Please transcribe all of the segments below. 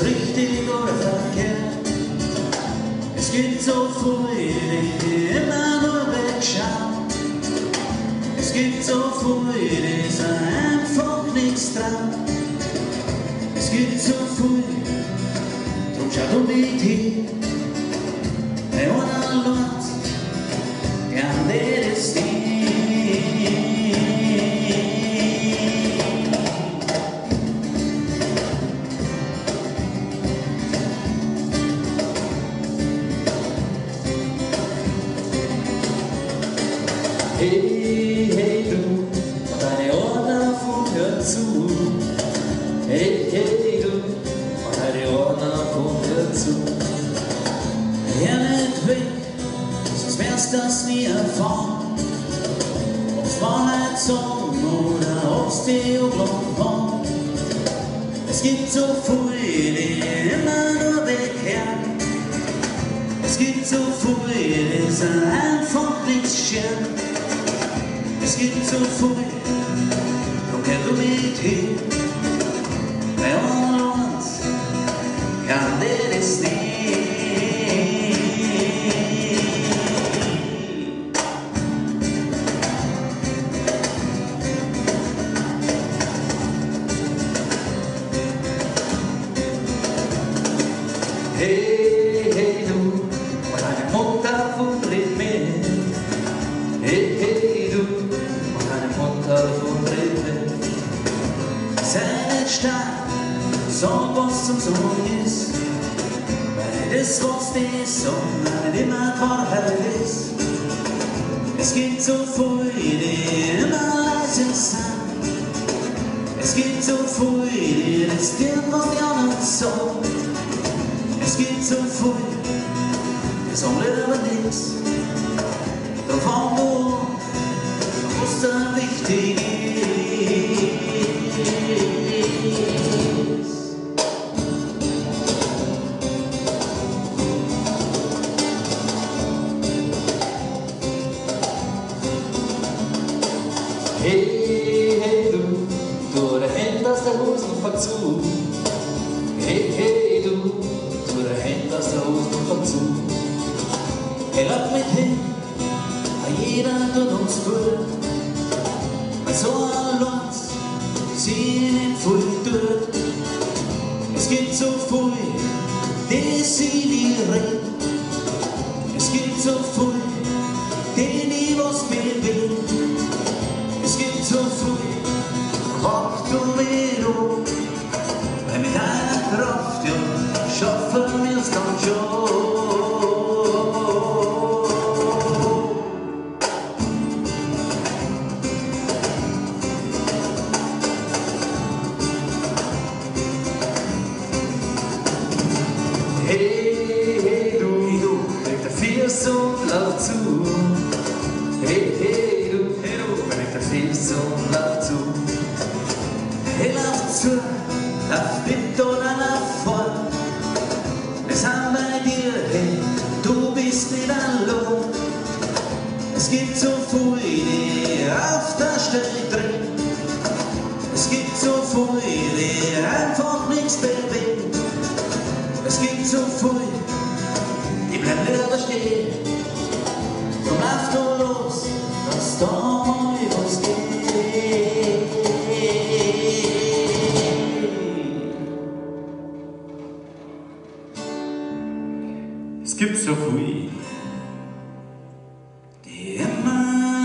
ist richtig oder verkehrt. Es gibt so viele, die immer nur wegschauen. Es gibt so viele, die sind einfach nichts dran. Es gibt so viele, drum schau du nicht hin. Bei einer Land, gern der ist Hey, hey du, deine Ohren auf und hör zu. Hey, hey du, deine Ohren auf und hör zu. Hör nicht weg, sonst wärst das nie erfahren. Ob's Wahrheit sagen oder ob's die Unglaub waren. Es gibt so viele, die immer nur wegkehren. Es gibt so viele, die sind einfach nichts scheren. Es gibt so viel, komm her du mit hin. Bei uns kann der das nicht. Hey, hey du, und deine Mutter verdreht mich. Hey, hey du, von Reden. Sei nicht stark, sag was zum Sagen ist. Weil das, was die sagen, nicht immer die Wahrheit ist. Es gibt so viele, die immer leise sind. Es gibt so viele, die das tun, was die anderen sagen. Es gibt so viele, die sagen lieber nichts. Da fang du an, was da wichtig ist. Hey, hey du der Hemd aus der Hosen fang zu. Hey, hey du der Hemd aus der Hosen fang zu. Hey, lass mich hin, jeder tut uns gut. So ein Land, sie nicht voll tut. Es gibt so viel, die sie nie reden. Es gibt so viel, die nie was bewegen. Es gibt so viel, wach du mir um. Weil mit einer Kraft, ja, schaffen wir's dann schon. Hey, hey du, leg der Fies und lauf zu. Hey, hey du, leg der Fies und lauf zu. Hey, lauf zu, lauf mit oder lauf vor. Wir sind bei dir, hey, du bist nicht allein. Es gibt so viele, die auf der Stelle drehen. Es gibt so viele, die einfach nichts bewegen. Es gibt so viel, die bleiben lieber stehen. Drum lauf du los, dass da mal was geht. Es gibt so viel, die immer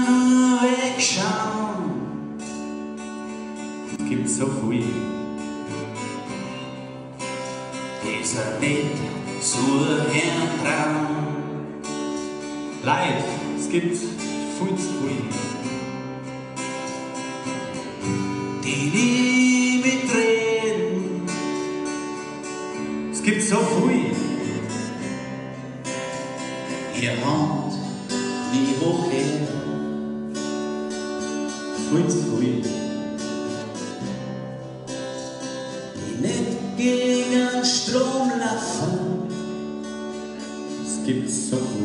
nur wegschauen. Es gibt so viel, die sind nicht zu Traum. Leid, es gibt viel zu viel, die nie mitreden. Es gibt so viel, ihr Hand nie hochheben. Viel zu viel, die nicht gegen den Strom laufen. Es gibt so viel.